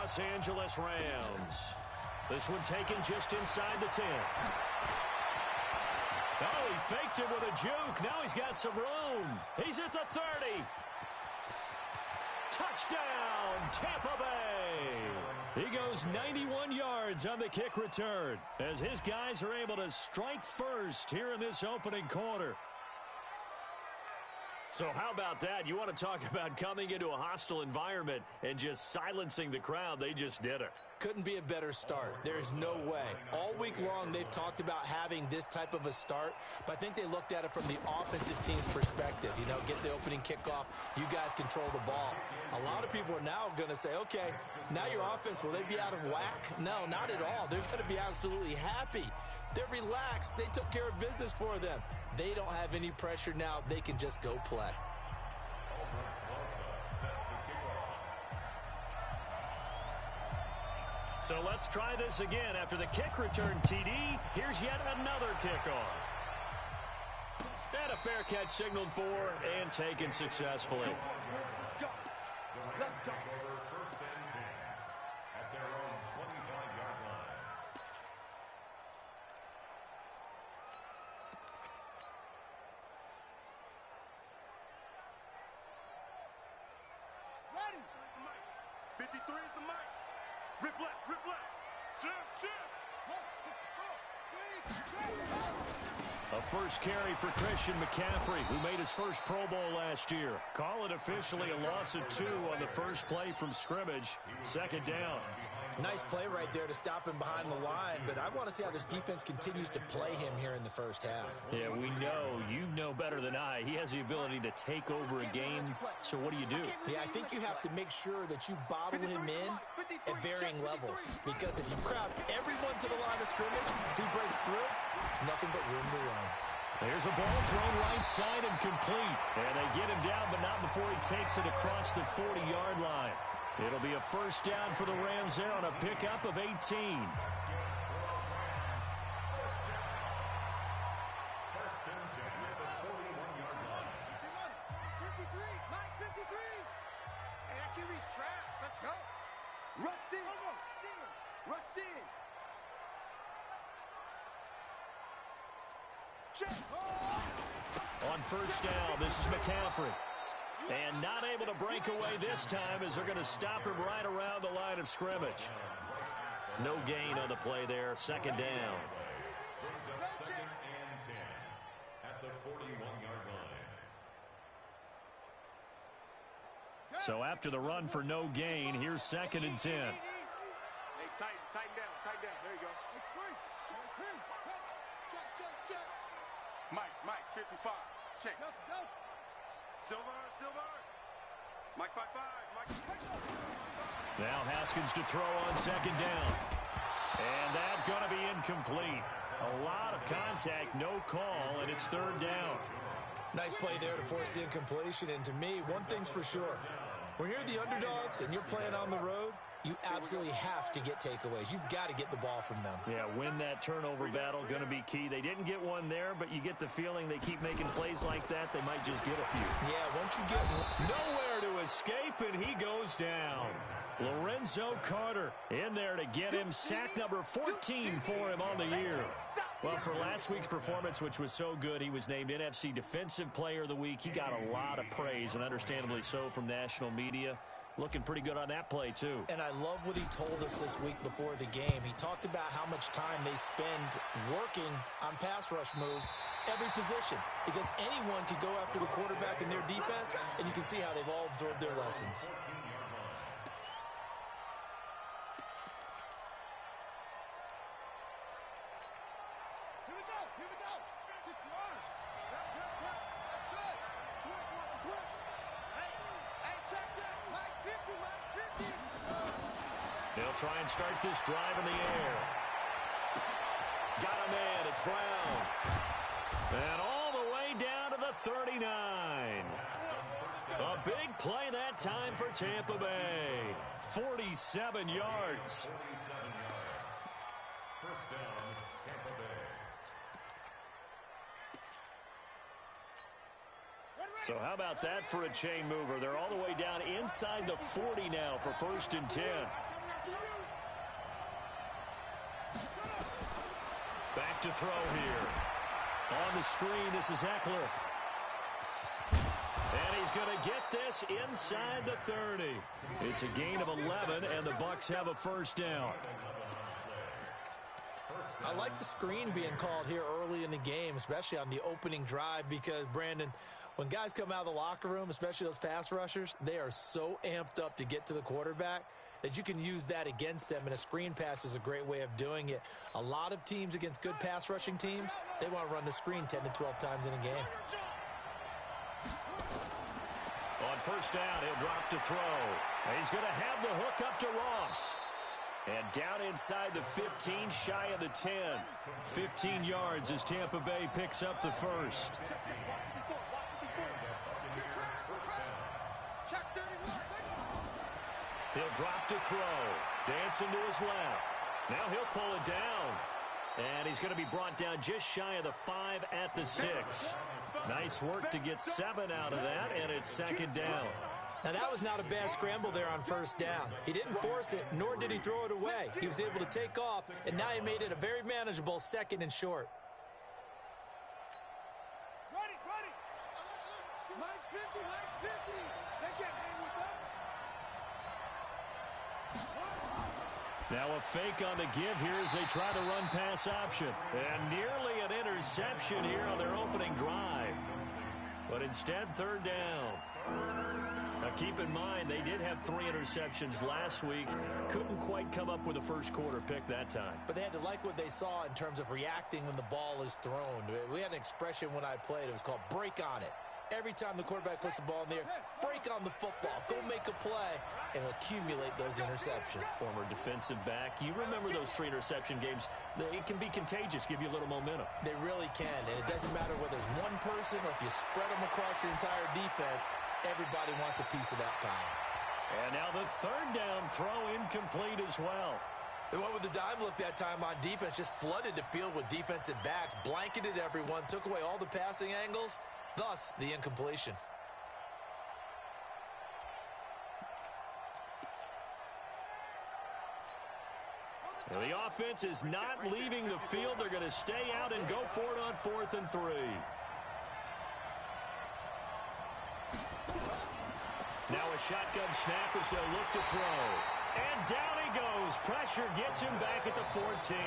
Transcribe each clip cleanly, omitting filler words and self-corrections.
Los Angeles Rams. This one taken just inside the 10. Oh, he faked it with a juke. Now he's got some room. He's at the 30. Touchdown, Tampa Bay. He goes 91 yards on the kick return as his guys are able to strike first here in this opening quarter. So how about that? You want to talk about coming into a hostile environment and just silencing the crowd. They just did it. Couldn't be a better start. There's no way. All week long, they've talked about having this type of a start, but I think they looked at it from the offensive team's perspective. You know, get the opening kickoff. You guys control the ball. A lot of people are now going to say, okay, now your offense, will they be out of whack? No, not at all. They're going to be absolutely happy. They're relaxed. They took care of business for them. They don't have any pressure now. They can just go play. So let's try this again. After the kick return TD, here's yet another kickoff. And a fair catch signaled for and taken successfully. Let's go. Let's go. First and 10 at their own 25-yard line. Ready. 53 is the mic. Rip left, rip left. Shift, shift. A first carry for Christian McCaffrey, who made his first Pro Bowl last year. Call it officially a loss of 2 on the first play from scrimmage. Second down. Nice play right there to stop him behind the line, but I want to see how this defense continues to play him here in the first half. Yeah, we know. You know better than I. He has the ability to take over a game. So what do? Yeah, I think you have to make sure that you bottle him in at varying levels, because if you crowd everyone to the line of scrimmage, if he breaks through, there's nothing but room to run. There's a ball thrown right side and complete. And they get him down, but not before he takes it across the 40-yard line. It'll be a first down for the Rams there on a pickup of 18. First and 10 at the 41-yard line. 53, Mike, 53. Hey, that QB's traps. Let's go. Rush in. Rush in. Check. On first down, this is McCaffrey. And not able to break away this time as they're going to stop him right around the line of scrimmage. No gain on the play there. Second down. Brings up second and 10 at the 41-yard line. So after the run for no gain, here's second and 10. Hey, tighten down. There you go. Mike, 55. Check. Silver. Mike 5-5. Now Haskins to throw on second down. And that's going to be incomplete. A lot of contact, no call, and it's third down. Nice play there to force the incompletion, and to me, one thing's for sure. When you're the underdogs and you're playing on the road, you absolutely have to get takeaways. You've got to get the ball from them. Yeah, win that turnover battle, going to be key. They didn't get one there, but you get the feeling they keep making plays like that, they might just get a few. Yeah, once you get nowhere to escape, and he goes down. Lorenzo Carter in there to get him sack number 14 for him on the year. Well, for last week's performance, which was so good, he was named NFC Defensive Player of the Week. He got a lot of praise, and understandably so, from national media. Looking pretty good on that play, too. And I love what he told us this week before the game. He talked about how much time they spend working on pass rush moves, every position, because anyone could go after the quarterback in their defense, and you can see how they've all absorbed their lessons. They'll try and start this drive in the air. Got a man. It's Brown. And all the way down to the 39. A big play that time for Tampa Bay. 47 yards. First down, Tampa Bay. So how about that for a chain mover? They're all the way down inside the 40 now for first and 10. Back to throw here. On the screen, this is Eckler. And he's going to get this inside the 30. It's a gain of 11, and the Bucs have a first down. I like the screen being called here early in the game, especially on the opening drive, because, Brandon, when guys come out of the locker room, especially those pass rushers, they are so amped up to get to the quarterback that you can use that against them, and a screen pass is a great way of doing it. A lot of teams against good pass rushing teams, they want to run the screen 10 to 12 times in a game. On first down, he'll drop to throw. He's going to have the hook up to Ross. And down inside the 15, shy of the 10. 15 yards as Tampa Bay picks up the first. He'll drop to throw. Dancing to his left. Now he'll pull it down. And he's going to be brought down just shy of the 5 at the 6. Nice work to get 7 out of that, and it's second down. Now, that was not a bad scramble there on first down. He didn't force it, nor did he throw it away. He was able to take off, and now he made it a very manageable second and short. Ready. Line's 50, line's 50. They can't hang with us. Now a fake on the give here as they try to run pass option. And nearly an interception here on their opening drive. But instead, third down. Now keep in mind, they did have 3 interceptions last week. Couldn't quite come up with a first quarter pick that time. But they had to like what they saw in terms of reacting when the ball is thrown. We had an expression when I played. It was called break on it. Every time the quarterback puts the ball in the air, break on the football. Go make a play and accumulate those interceptions. Former defensive back. You remember those 3 interception games. It can be contagious, give you a little momentum. They really can, and it doesn't matter whether it's one person or if you spread them across your entire defense. Everybody wants a piece of that pie. And now the third down throw incomplete as well. They went with the dime look that time on defense, just flooded the field with defensive backs, blanketed everyone, took away all the passing angles. Thus, the incompletion. Well, the offense is not leaving the field. They're going to stay out and go for it on 4th and 3. Now a shotgun snap as they'll look to throw. And down he goes. Pressure gets him back at the 14.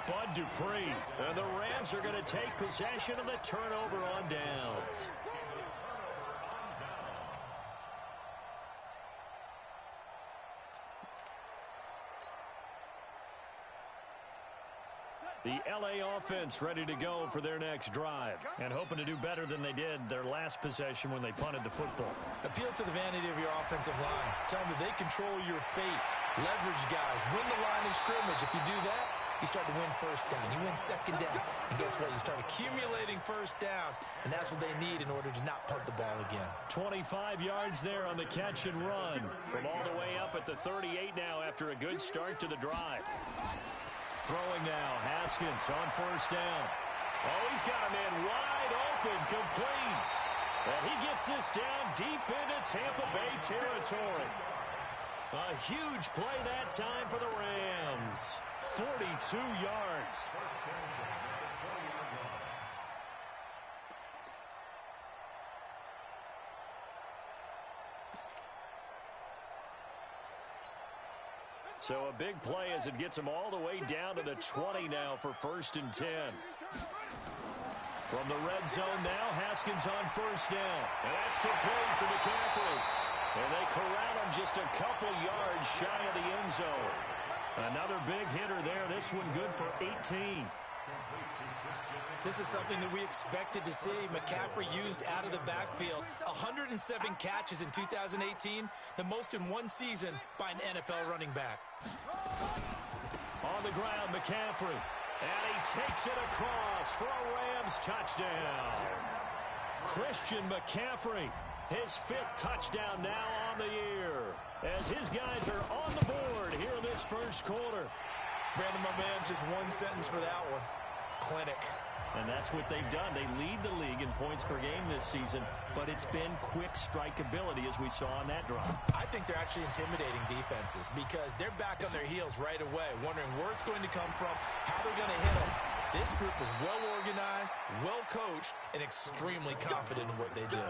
Bud Dupree. And the Rams are going to take possession of the turnover on downs. The LA offense ready to go for their next drive and hoping to do better than they did their last possession when they punted the football. Appeal to the vanity of your offensive line. Tell them that they control your fate. Leverage guys. Win the line of scrimmage. If you do that, you start to win first down. You win second down. And guess what? You start accumulating first downs. And that's what they need in order to not punt the ball again. 25 yards there on the catch and run. From all the way up at the 38 now after a good start to the drive. Throwing now, Haskins on first down. Oh, he's got a man wide open, complete. And he gets this down deep into Tampa Bay territory. A huge play that time for the Rams. 42 yards. So a big play as it gets him all the way down to the 20 now for 1st and 10. From the red zone now, Haskins on first down. And that's complete to McCaffrey. And they corral him just a couple yards shy of the end zone. Another big hitter there. This one good for 18. This is something that we expected to see. McCaffrey used out of the backfield. 107 catches in 2018, the most in one season by an NFL running back. On the ground, McCaffrey. And he takes it across for a Rams touchdown. Christian McCaffrey, his 5th touchdown now on the year. As his guys are on the board here in this first quarter. Brandon, my man, just one sentence for that one. clinic. And that's what they've done. They lead the league in points per game this season, but it's been quick strikeability as we saw on that drive. I think they're actually intimidating defenses because they're back on their heels right away, wondering where it's going to come from, how they're going to hit them. This group is well organized, well coached, and extremely confident in what they do.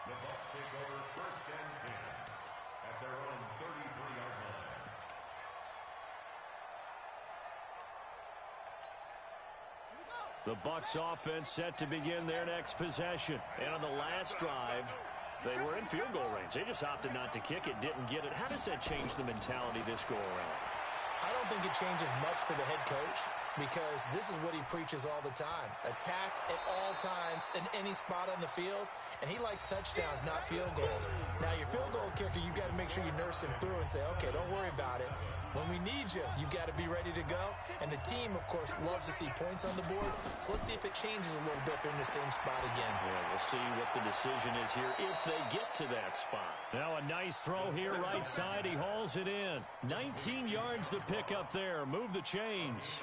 The Bucs take over first and 10 at their own 33-yard line. The Bucs offense set to begin their next possession. And on the last drive, they were in field goal range. They just opted not to kick it, didn't get it. How does that change the mentality this go around? I don't think it changes much for the head coach because this is what he preaches all the time. Attack at all times in any spot on the field, and he likes touchdowns, not field goals. Now, your field goal kicker, you've got to make sure you nurse him through and say, okay, don't worry about it. When we need you, you've got to be ready to go. And the team, of course, loves to see points on the board. So let's see if it changes a little bit if they're in the same spot again. Yeah, we'll see what the decision is here if they get to that spot. Now a nice throw here right side. He hauls it in. 19 yards the pick up there. Move the chains.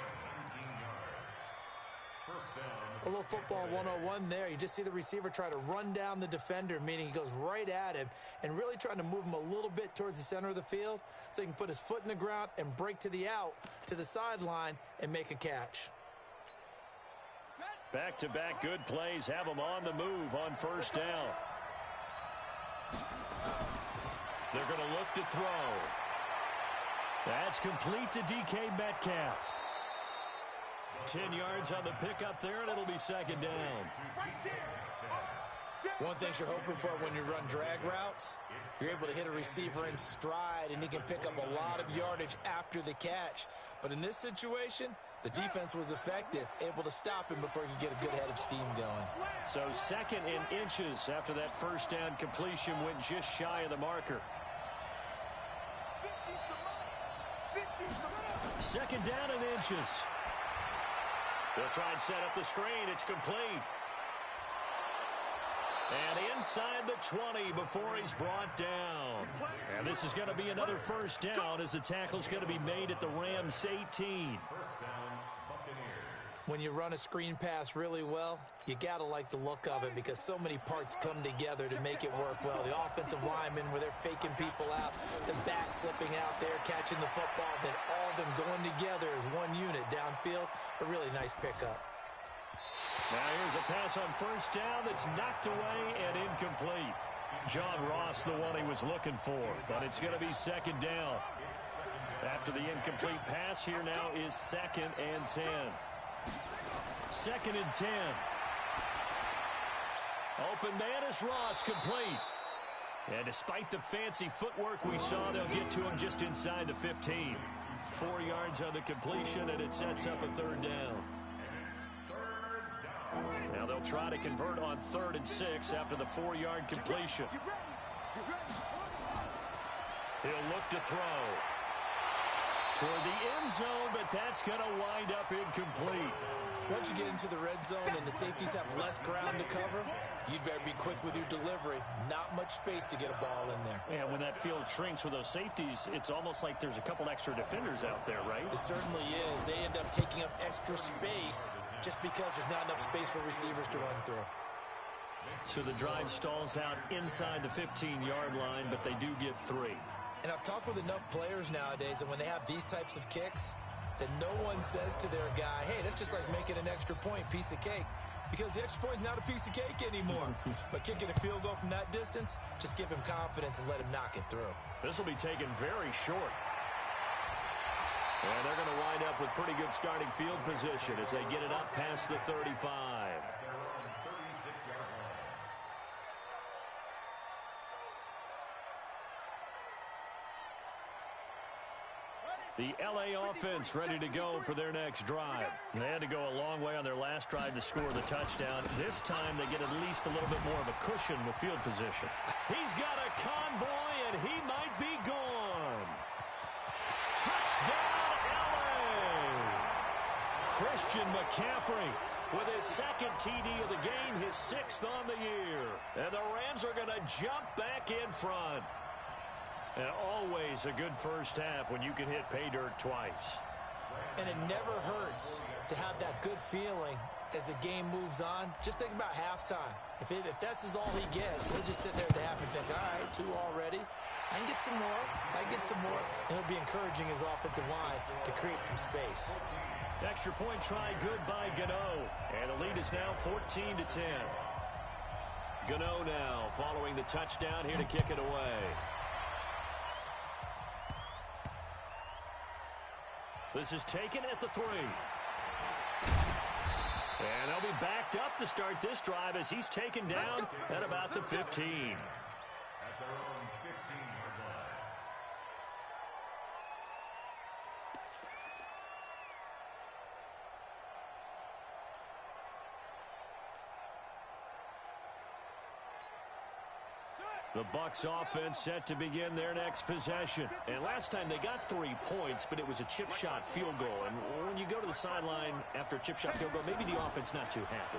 A little football 101 there. You just see the receiver try to run down the defender, meaning he goes right at him and really trying to move him a little bit towards the center of the field so he can put his foot in the ground and break to the out, to the sideline, and make a catch. Back-to-back good plays have them on the move on first down. They're going to look to throw. That's complete to DK Metcalf. 10 yards on the pickup there, and it'll be second down. One thing you're hoping for when you run drag routes, you're able to hit a receiver in stride, and he can pick up a lot of yardage after the catch. But in this situation, the defense was effective, able to stop him before he could get a good head of steam going. So second and inches after that first down completion went just shy of the marker. Second down and inches. They'll try and set up the screen. It's complete. And inside the 20 before he's brought down. And this is going to be another first down as the tackle's going to be made at the Rams 18. When you run a screen pass really well, you got to like the look of it because so many parts come together to make it work well. The offensive linemen where they're faking people out, the back slipping out there, catching the football, then all of them going together as one unit downfield. A really nice pickup. Now here's a pass on first down that's knocked away and incomplete. John Ross, the one he was looking for, but it's going to be second down. After the incomplete pass, here now is second and 10. Second and 10. Open man is Ross, complete. And despite the fancy footwork we saw, they'll get to him just inside the 15. 4 yards on the completion, and it sets up a third down. Now they'll try to convert on 3rd and 6 after the 4-yard completion. He'll look to throw toward the end zone, but that's going to wind up incomplete. Once you get into the red zone and the safeties have less ground to cover, you'd better be quick with your delivery. Not much space to get a ball in there. Yeah, when that field shrinks with those safeties, it's almost like there's a couple extra defenders out there, right? It certainly is. They end up taking up extra space just because there's not enough space for receivers to run through. So the drive stalls out inside the 15-yard line, but they do get 3. And I've talked with enough players nowadays that when they have these types of kicks, that no one says to their guy, hey, that's just like making an extra point, piece of cake. Because the extra point's not a piece of cake anymore. But kicking a field goal from that distance, just give him confidence and let him knock it through. This will be taken very short. And they're going to wind up with pretty good starting field position as they get it up past the 35. The L.A. offense ready to go for their next drive. They had to go a long way on their last drive to score the touchdown. This time they get at least a little bit more of a cushion with field position. He's got a convoy, and he might be gone. Touchdown, L.A. Christian McCaffrey with his second TD of the game, his 6th on the year. And the Rams are going to jump back in front. And always a good first half when you can hit pay dirt twice. And it never hurts to have that good feeling as the game moves on. Just think about halftime. If that's all he gets, he'll just sit there at the half and think, all right, 2 already. I can get some more. I can get some more. And he'll be encouraging his offensive line to create some space. Extra point try good by Gano. And the lead is now 14-10. Gano now following the touchdown here to kick it away. This is taken at the 3. And they'll be backed up to start this drive as he's taken down at about the 15. At their own 15-yard line. The Bucs offense set to begin their next possession. And last time they got 3 points, but it was a chip shot field goal. And when you go to the sideline after a chip shot field goal, maybe the offense not too happy.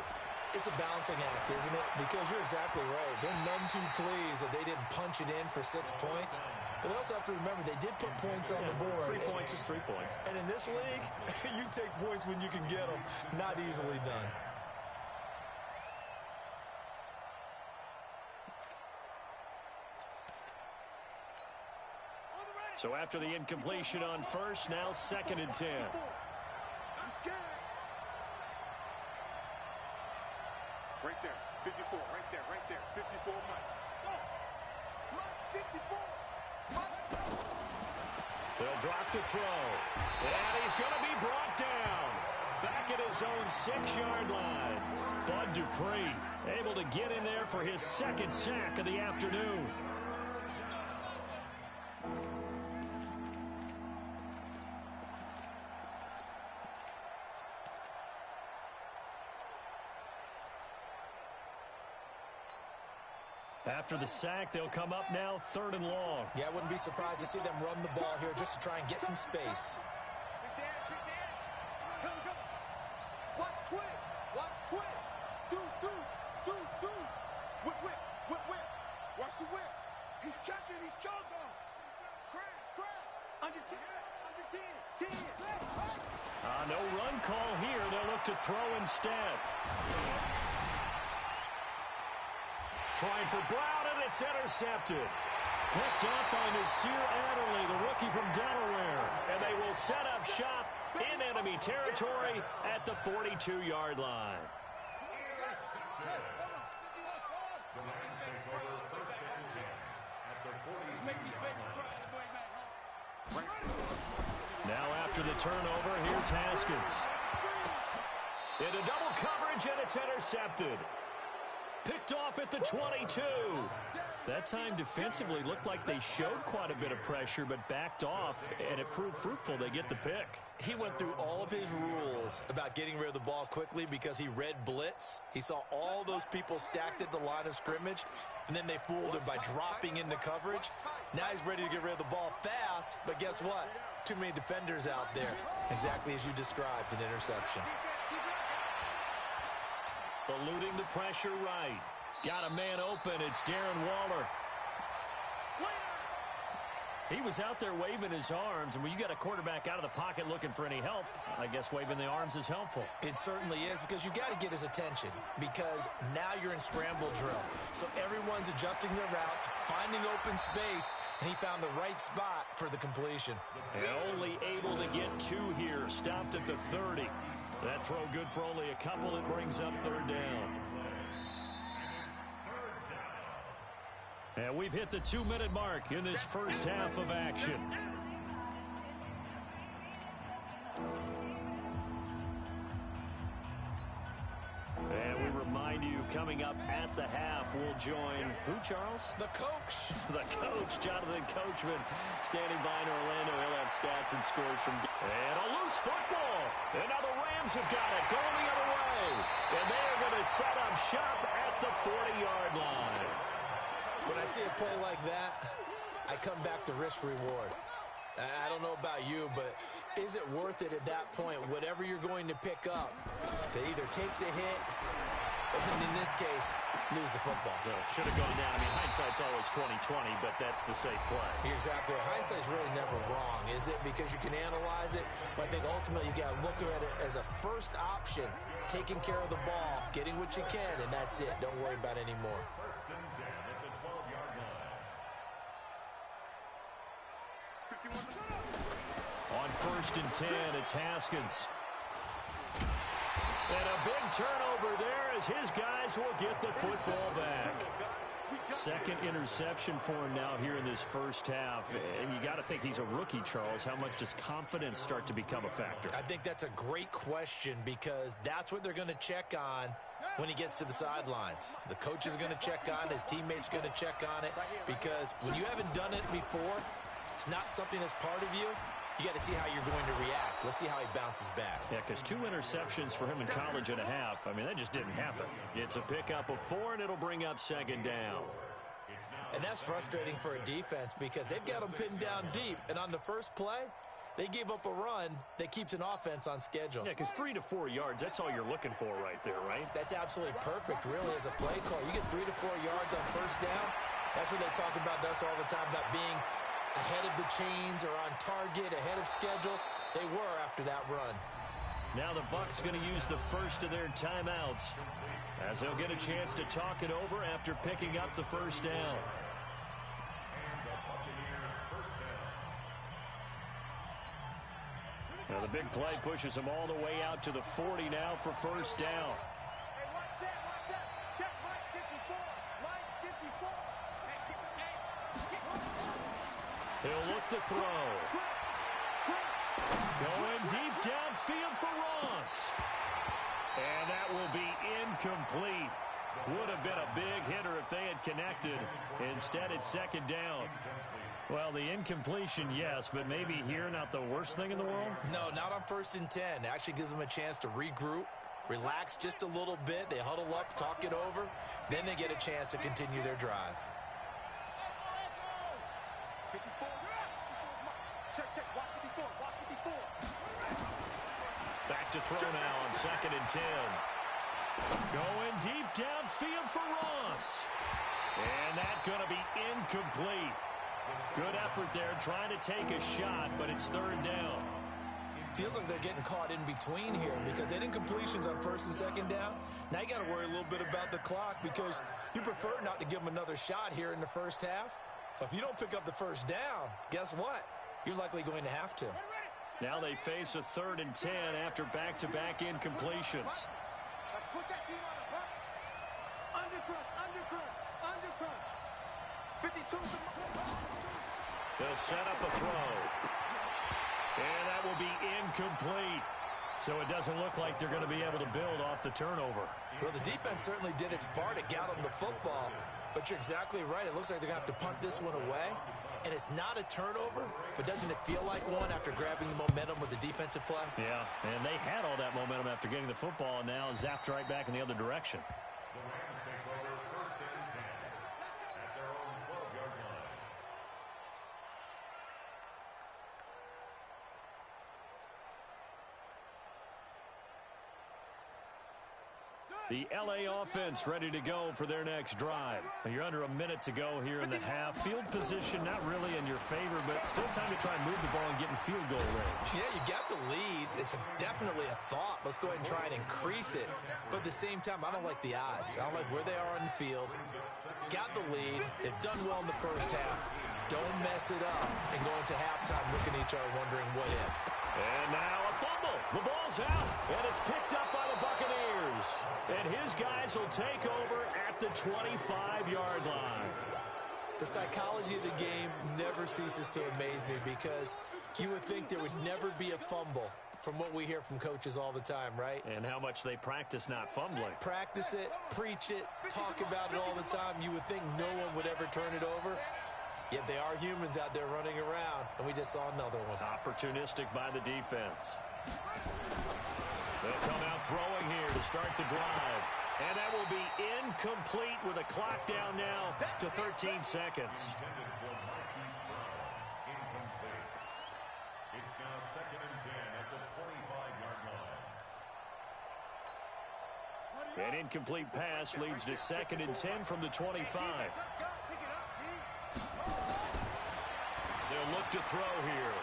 It's a balancing act, isn't it? Because you're exactly right. They're none too pleased that they didn't punch it in for 6 points. But they also have to remember they did put points on the board. 3 points is 3 points. And in this league, you take points when you can get them. Not easily done. So after the incompletion on first, now 2nd and 10. Right there, 54, right there, 54, Mike. Mike, 54. They'll drop the throw. And he's going to be brought down. Back at his own 6-yard line. Bud Dupree able to get in there for his 2nd sack of the afternoon. After the sack, they'll come up now 3rd and long. Yeah, I wouldn't be surprised to see them run the ball here just to try and get some space. Watch twins. Watch twins. Deuce. Whip. Watch the whip. He's chucking. He's choked on. Crash. Under 10. No run call here. They'll look to throw instead. Trying for Brown, and it's intercepted. Picked up by Nasir Adderley, the rookie from Delaware. And they will set up shop in enemy territory at the 42-yard line. The Lions take over 1st and 10 at the 42-yard line. Now after the turnover, here's Haskins. Into double coverage, and it's intercepted. Picked off at the 22. That time defensively looked like they showed quite a bit of pressure, but backed off, and it proved fruitful. They get the pick. He went through all of his rules about getting rid of the ball quickly because he read blitz. He saw all those people stacked at the line of scrimmage, and then they fooled him by dropping into coverage. Now he's ready to get rid of the ball fast, but guess what? Too many defenders out there. Exactly as you described, an interception. Eluding the pressure right. Got a man open. It's Darren Waller. He was out there waving his arms, and when you got a quarterback out of the pocket looking for any help, I guess waving the arms is helpful. It certainly is, because you got to get his attention, because now you're in scramble drill. So everyone's adjusting their routes, finding open space, and he found the right spot for the completion. And only able to get 2 here. Stopped at the 30. That throw good for only a couple. It brings up 3rd down. And we've hit the 2-minute mark in this first half of action. And we remind you, coming up at the half, we'll join who, Charles? The coach. The coach, Jonathan Coachman, standing by in Orlando. He'll have stats and scores from... And a loose football. And now the Rams have got it, going the other way. And they're going to set up shop at the 40-yard line. When I see a play like that, I come back to risk-reward. I don't know about you, but is it worth it at that point, whatever you're going to pick up, to either take the hit And in this case, lose the football. So should have gone down. I mean, hindsight's always 20/20, but that's the safe play. You're exactly right. Hindsight's really never wrong, is it? Because you can analyze it, but I think ultimately you got to look at it as a first option, taking care of the ball, getting what you can, and that's it. Don't worry about any more. First and 10 at the 12-yard line. On first and 10, it's Haskins. And a big turnover there as his guys will get the football back. Second interception for him now here in this first half. And you got to think he's a rookie, Charles. How much does confidence start to become a factor? I think that's a great question because that's what they're going to check on when he gets to the sidelines. The coach is going to check on, his teammates going to check on it, because when you haven't done it before, it's not something that's part of you. You got to see how you're going to react. Let's see how he bounces back. Yeah, because 2 interceptions for him in college and a half. I mean, that just didn't happen. It's a pickup of 4, and it'll bring up second down. And that's frustrating for a defense because they've got them pinned down deep. And on the first play, they gave up a run that keeps an offense on schedule. Yeah, because 3 to 4 yards, that's all you're looking for right there, right? That's absolutely perfect, really, as a play call. You get 3 to 4 yards on first down. That's what they talk about us all the time, about being ahead of the chains or on target, ahead of schedule. They were after that run. Now the Bucs going to use the first of their timeouts as they'll get a chance to talk it over after picking up the first down. Now the big play pushes them all the way out to the 40 now for first down. He'll look to throw. Going deep downfield for Ross. And that will be incomplete. Would have been a big hitter if they had connected. Instead, it's second down. Well, the incompletion, yes, but maybe here not the worst thing in the world? No, not on first and 10. It actually gives them a chance to regroup, relax just a little bit. They huddle up, talk it over. Then they get a chance to continue their drive. Back to throw now on second and 10. Going deep downfield for Ross. And that's going to be incomplete. Good effort there trying to take a shot, but it's third down. Feels like they're getting caught in between here because they had incompletions on first and second down. Now you got to worry a little bit about the clock because you prefer not to give them another shot here in the first half. But if you don't pick up the first down, guess what? You're likely going to have to. Now they face a third and 10 after back-to-back incompletions. Let's put that team on the front. Undercrush. 52. They'll set up a throw. And that will be incomplete. So it doesn't look like they're going to be able to build off the turnover. Well, the defense certainly did its part to get them the football. But you're exactly right. It looks like they're going to have to punt this one away. And it's not a turnover, but doesn't it feel like one after grabbing the momentum with the defensive play? Yeah, and they had all that momentum after getting the football, and now zapped right back in the other direction. The Rams take over first and 10 at their own 12-yard line. The L.A. offense ready to go for their next drive. You're under a minute to go here in the half. Field position not really in your favor, but still time to try and move the ball and get in field goal range. Yeah, you got the lead. It's definitely a thought. Let's go ahead and try and increase it. But at the same time, I don't like the odds. I don't like where they are on the field. Got the lead. They've done well in the first half. Don't mess it up and go into halftime looking at each other wondering what if. And now a fumble. The ball's out, and it's picked up by the Buccaneers. And his guys will take over at the 25-yard line. The psychology of the game never ceases to amaze me because you would think there would never be a fumble from what we hear from coaches all the time, right? And how much they practice not fumbling. Practice it, preach it, talk about it all the time. You would think no one would ever turn it over. Yet they are humans out there running around, and we just saw another one. Opportunistic by the defense. They'll come out throwing here to start the drive. And that will be incomplete with a clock down now to 13 seconds. It's now second and 10 at the 25-yard line. An incomplete pass leads to 2nd and 10 from the 25. Let's go. Pick it up, D. They'll look to throw here.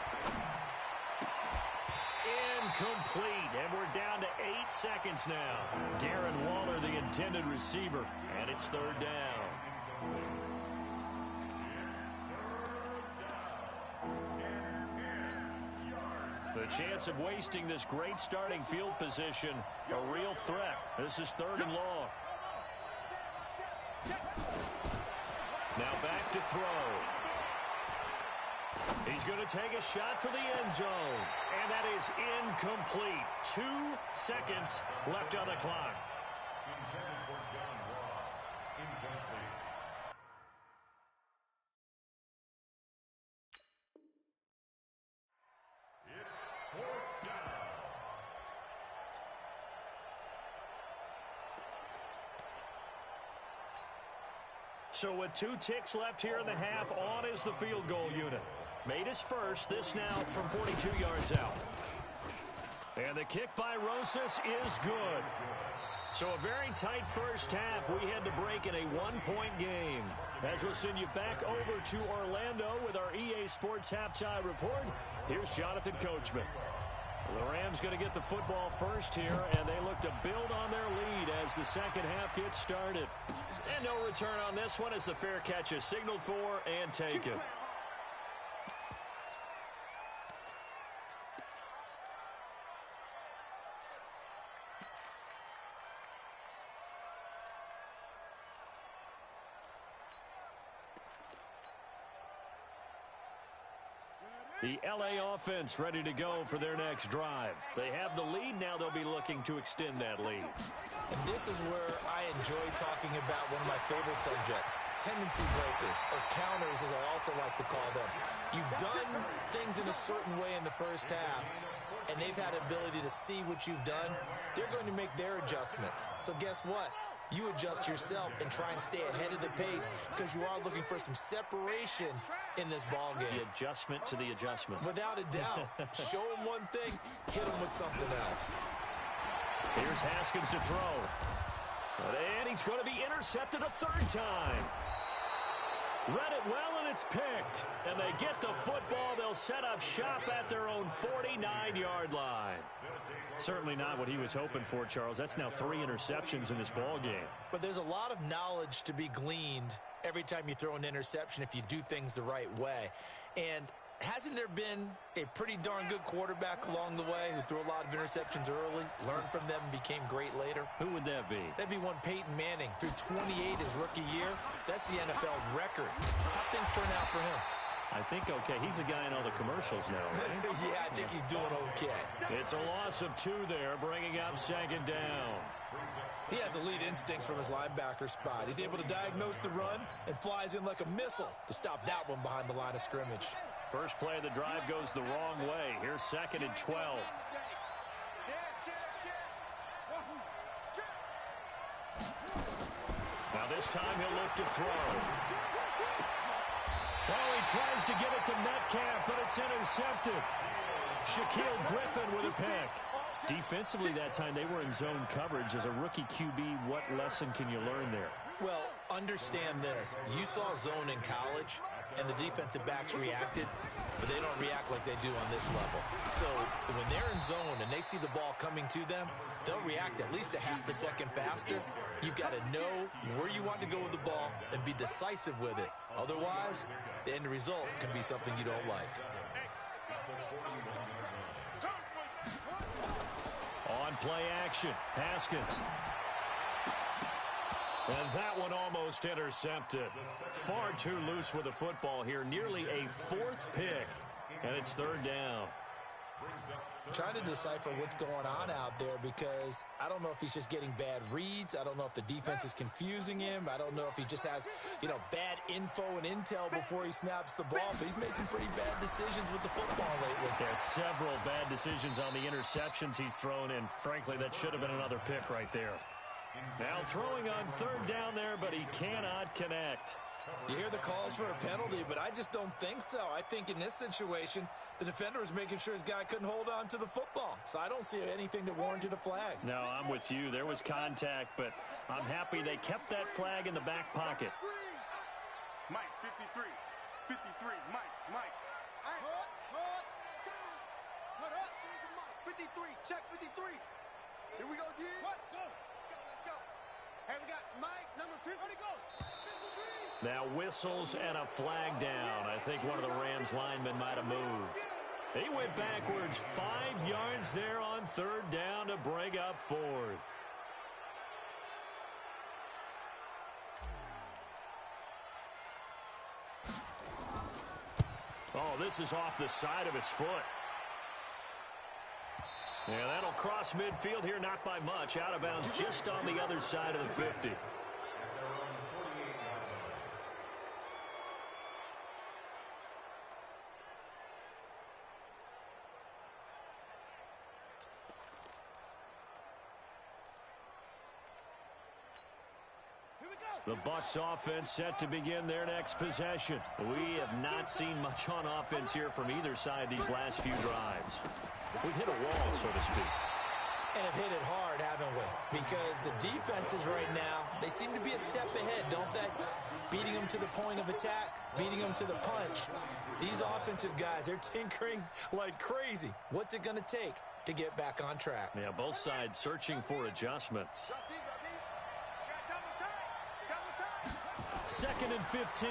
Incomplete, and we're down to 8 seconds now. Darren Waller, the intended receiver, and it's 3rd down. The chance of wasting this great starting field position, a real threat. This is 3rd and long. Now back to throw. He's going to take a shot for the end zone. And that is incomplete. 2 seconds left on the clock. Intended for John Ross. Incomplete. It's 4th down. So with 2 ticks left here in the half, on is the field goal unit. Made his first, this now from 42 yards out. And the kick by Rosas is good. So a very tight first half. We had to break in a 1-point game. As we'll send you back over to Orlando with our EA Sports Halftime Report, here's Jonathan Coachman. The Rams going to get the football first here, and they look to build on their lead as the second half gets started. And no return on this one as the fair catch is signaled for and taken. The LA offense ready to go for their next drive. They have the lead. Now they'll be looking to extend that lead. And this is where I enjoy talking about one of my favorite subjects, tendency breakers, or counters as I also like to call them. You've done things in a certain way in the first half, and they've had ability to see what you've done. They're going to make their adjustments. So guess what? You adjust yourself and try and stay ahead of the pace because you are looking for some separation in this ball game. The adjustment to the adjustment. Without a doubt. Show them one thing, hit them with something else. Here's Haskins to throw. And he's going to be intercepted a 3rd time. Read it well, and it's picked. And they get the football. They'll set up shop at their own 49-yard line. Certainly not what he was hoping for, Charles. That's now 3 interceptions in this ball game. But there's a lot of knowledge to be gleaned every time you throw an interception if you do things the right way. And hasn't there been a pretty darn good quarterback along the way who threw a lot of interceptions early, learned from them, and became great later? Who would that be? That'd be one Peyton Manning. Threw 28 his rookie year. That's the NFL record. How'd things turn out for him? I think okay. He's a guy in all the commercials now, right? Yeah, I think he's doing okay. It's a loss of 2 there, bringing up 2nd down. He has elite instincts from his linebacker spot. He's able to diagnose the run and flies in like a missile to stop that one behind the line of scrimmage. First play of the drive goes the wrong way. Here's 2nd and 12. Now this time he'll look to throw. Oh, he tries to get it to Metcalf, but it's intercepted. Shaquille Griffin with a pick. Defensively that time, they were in zone coverage. As a rookie QB, what lesson can you learn there? Well, understand this. You saw zone in college, and the defensive backs reacted, but they don't react like they do on this level. So when they're in zone and they see the ball coming to them, they'll react at least a half a second faster. You've got to know where you want to go with the ball and be decisive with it. Otherwise, the end result can be something you don't like. On play action, Haskins. And that one almost intercepted. Far too loose with the football here. Nearly a 4th pick. And it's 3rd down. I'm trying to decipher what's going on out there because I don't know if he's just getting bad reads. I don't know if the defense is confusing him. I don't know if he just has, bad info and intel before he snaps the ball. But he's made some pretty bad decisions with the football lately. There's several bad decisions on the interceptions he's thrown, and frankly, that should have been another pick right there. Now throwing on 3rd down there, but he cannot connect. You hear the calls for a penalty, but I just don't think so. I think in this situation, the defender was making sure his guy couldn't hold on to the football. So I don't see anything that warranted a flag. No, I'm with you. There was contact, but I'm happy they kept that flag in the back pocket. Mike, 53. 53, Mike. Put up. 53, check 53. Here we go, G. What? Go. Let's go. Hey, we got Mike, number 50. Ready, go. 53. Now whistles and a flag down. I think one of the Rams linemen might have moved. He went backwards 5 yards there on third down to bring up fourth. Oh, this is off the side of his foot. Yeah, that'll cross midfield here, not by much. Out of bounds just on the other side of the 50. The Bucs offense set to begin their next possession. We have not seen much on offense here from either side these last few drives. We've hit a wall, so to speak. And have hit it hard, haven't we? Because the defenses right now, they seem to be a step ahead, don't they? Beating them to the point of attack, beating them to the punch. These offensive guys, they're tinkering like crazy. What's it going to take to get back on track? Yeah, both sides searching for adjustments. 2nd and 15.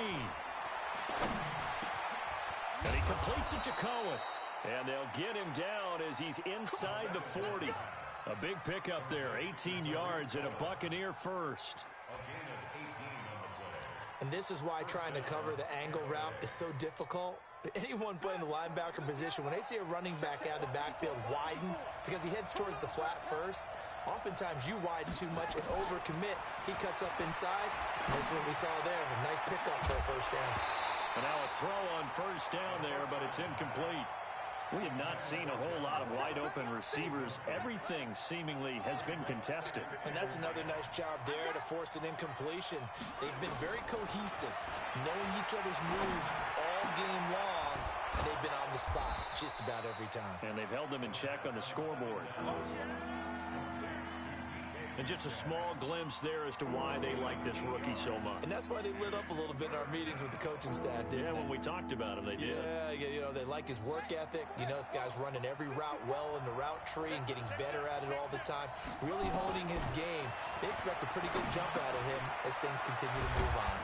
And he completes it to Cohen. And they'll get him down as he's inside the 40. A big pickup there, 18 yards and a Buccaneer first. And this is why trying to cover the angle route is so difficult. Anyone playing the linebacker position, when they see a running back out of the backfield widen because he heads towards the flat first, oftentimes you widen too much and overcommit. He cuts up inside. And this is what we saw there. A nice pickup for a first down. And now a throw on first down there, but it's incomplete. We have not seen a whole lot of wide-open receivers. Everything seemingly has been contested. And that's another nice job there to force an incompletion. They've been very cohesive, knowing each other's moves all game long, and they've been on the spot just about every time. And they've held them in check on the scoreboard. And just a small glimpse there as to why they like this rookie so much. And that's why they lit up a little bit in our meetings with the coaching staff, didn't they? When we talked about him, they did. Yeah, you know, they like his work ethic. You know, this guy's running every route well in the route tree and getting better at it all the time, really honing his game. They expect a pretty good jump out of him as things continue to move on.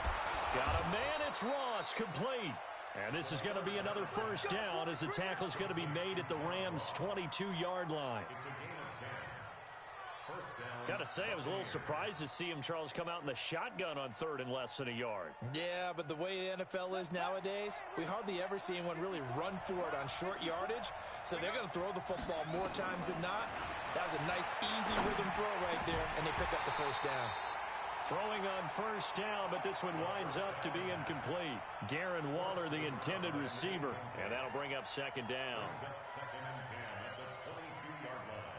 Got a man, it's Ross, complete. And this is going to be another first down as the tackle is going to be made at the Rams' 22-yard line. Got to say, I was a little surprised to see him, Charles, come out in the shotgun on third and less than a yard. Yeah, but the way the NFL is nowadays, we hardly ever see anyone really run for it on short yardage. So they're going to throw the football more times than not. That was a nice, easy rhythm throw right there, and they pick up the first down. Throwing on first down, but this one winds up to be incomplete. Darren Waller, the intended receiver, and that'll bring up second down. Second and 10 at the 22-yard line.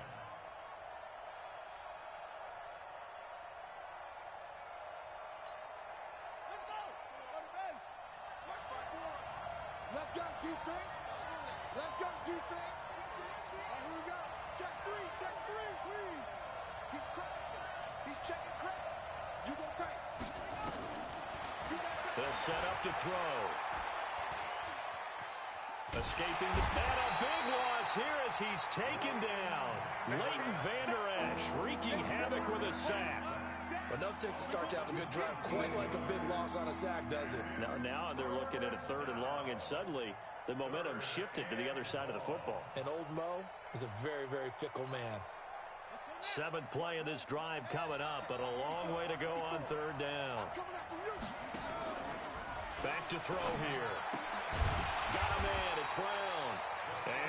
Let's go, defense. Let's go, defense. Here we go. Check three. He's crashing. He's checking crack. You go tight. They'll set up to throw. Escaping the bat, a big loss here as he's taken down. Leighton Vander Esch wreaking havoc with a sack. Enough takes a start to have a good drive. Quite like a big loss on a sack, does it? Now they're looking at a third and long, and suddenly the momentum shifted to the other side of the football. And old Mo is a very, very fickle man. 7th play of this drive coming up, but a long way to go on third down. Back to throw here. Got a man, it's Brown.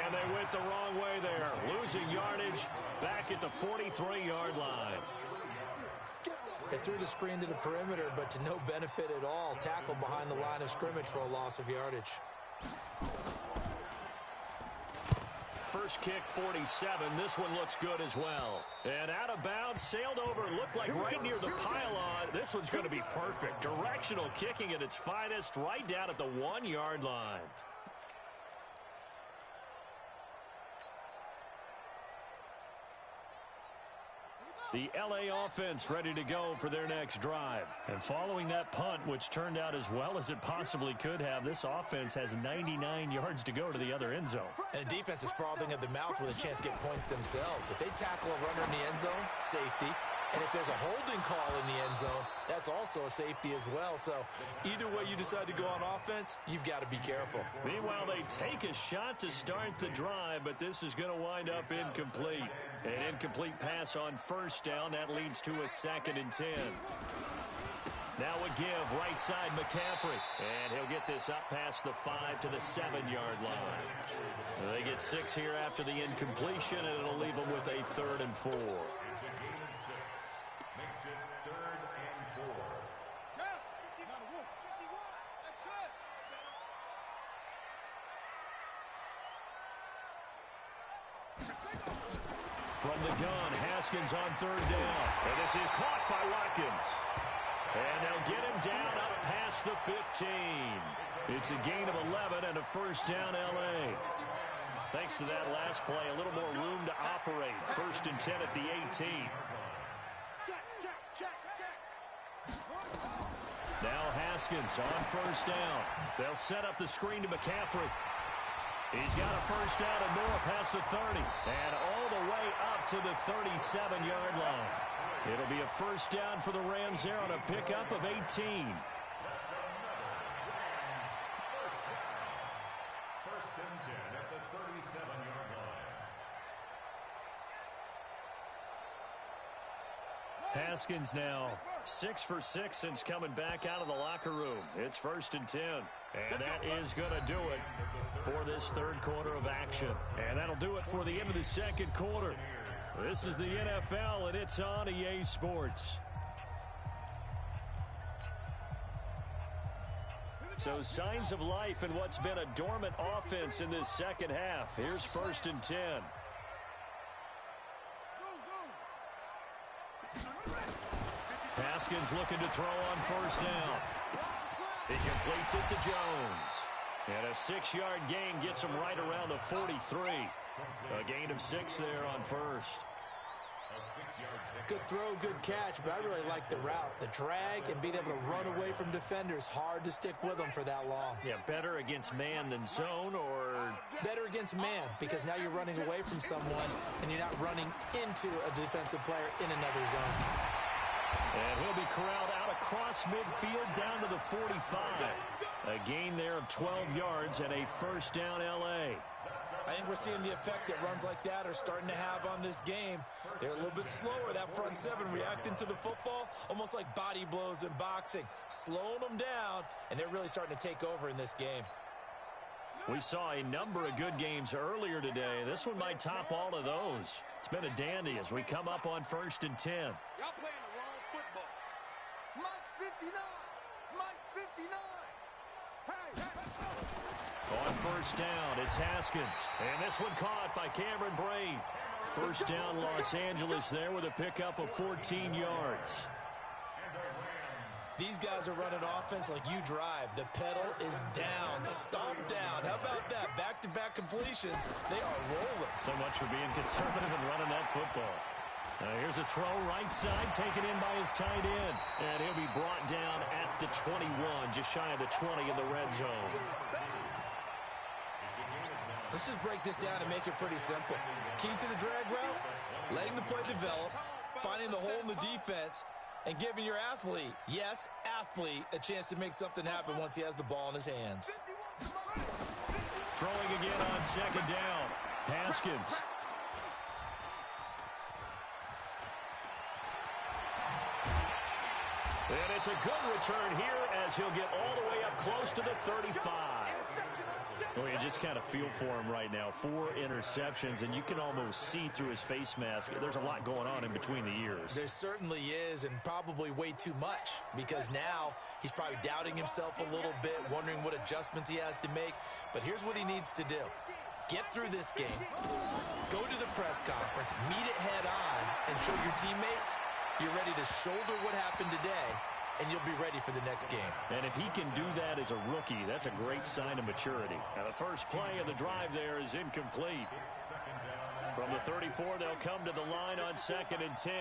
And they went the wrong way there. Losing yardage back at the 43-yard line. They threw the screen to the perimeter, but to no benefit at all. Tackled behind the line of scrimmage for a loss of yardage. first kick, 47. This one looks good as well. And out of bounds, sailed over, looked like right near the pylon. This one's going to be perfect. Directional kicking at its finest, right down at the 1-yard line. The L.A. offense ready to go for their next drive. And following that punt, which turned out as well as it possibly could have, this offense has 99 yards to go to the other end zone. And the defense is frothing at the mouth with a chance to get points themselves. If they tackle a runner in the end zone, safety. And if there's a holding call in the end zone, that's also a safety as well. So either way you decide to go on offense, you've got to be careful. Meanwhile, they take a shot to start the drive, but this is going to wind up incomplete. An incomplete pass on first down. That leads to a 2nd and 10. Now a give, right side McCaffrey. And he'll get this up past the 5 to the 7-yard line. They get 6 here after the incompletion, and it'll leave them with a 3rd and 4. From the gun, Haskins on 3rd down. And this is caught by Watkins. And they'll get him down up past the 15. It's a gain of 11 and a first down L.A. Thanks to that last play, a little more room to operate. 1st and 10 at the 18. Now Haskins on 1st down. They'll set up the screen to McCaffrey. He's got a first down and more past the 30. And all the way up to the 37-yard line. It'll be a first down for the Rams there on a pickup of 18. First and 10 at the 37-yard line. Haskins now 6 for 6 since coming back out of the locker room. It's 1st and 10. And that is going to do it for this 3rd quarter of action. And that'll do it for the end of the 2nd quarter. This is the NFL, and it's on EA Sports. So signs of life in what's been a dormant offense in this 2nd half. Here's 1st and 10. Haskins looking to throw on 1st down. He completes it to Jones. And a 6-yard gain gets him right around the 43. A gain of 6 there on 1st. Good throw, good catch, but I really like the route. The drag and being able to run away from defenders, hard to stick with them for that long. Yeah, better against man than zone, or? Better against man, because now you're running away from someone and you're not running into a defensive player in another zone. And he'll be corralled out across midfield down to the 45. A gain there of 12 yards and a first down L.A. I think we're seeing the effect that runs like that are starting to have on this game. They're a little bit slower, that front seven, reacting to the football, almost like body blows in boxing, slowing them down, and they're really starting to take over in this game. We saw a number of good games earlier today. This one might top all of those. It's been a dandy as we come up on 1st and 10. Y'all playing the wrong football. Mike's 59. Mike's 59. Hey. On 1st down, it's Haskins. And this one caught by Cameron Braid. First down, Los Angeles there with a pickup of 14 yards. These guys are running offense like you drive. The pedal is down, stomp down. How about that? Back-to-back completions. They are rolling. So much for being conservative and running that football. Here's a throw right side, taken in by his tight end. And he'll be brought down at the 21, just shy of the 20 in the red zone. Let's just break this down and make it pretty simple. Key to the drag route, letting the play develop, finding the hole in the defense, and giving your athlete, yes, athlete, a chance to make something happen once he has the ball in his hands. Throwing again on 2nd down. Haskins. And it's a good return here as he'll get all the way up close to the 35. Well, you just kind of feel for him right now. 4 interceptions, and you can almost see through his face mask. There's a lot going on in between the ears. There certainly is, and probably way too much, because now he's probably doubting himself a little bit, wondering what adjustments he has to make. But here's what he needs to do. Get through this game. Go to the press conference, meet it head on, and show your teammates you're ready to shoulder what happened today, and you'll be ready for the next game. And if he can do that as a rookie, that's a great sign of maturity. Now, the first play of the drive there is incomplete. From the 34, they'll come to the line on 2nd and 10.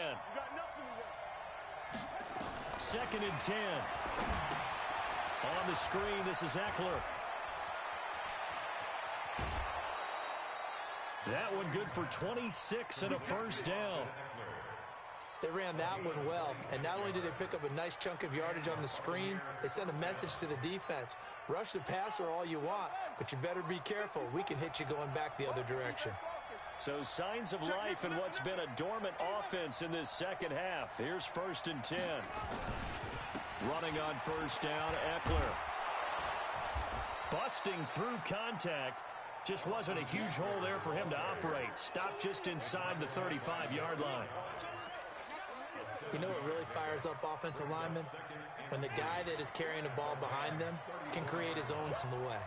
2nd and 10. On the screen, this is Eckler. That one good for 26 and a first down. They ran that one well, and not only did they pick up a nice chunk of yardage on the screen, they sent a message to the defense. Rush the passer all you want, but you better be careful. We can hit you going back the other direction. So signs of life in what's been a dormant offense in this second half. Here's 1st and 10. Running on first down, Eckler. Busting through contact. Just wasn't a huge hole there for him to operate. Stopped just inside the 35-yard line. You know what really fires up offensive linemen? When the guy that is carrying the ball behind them can create his own in the way.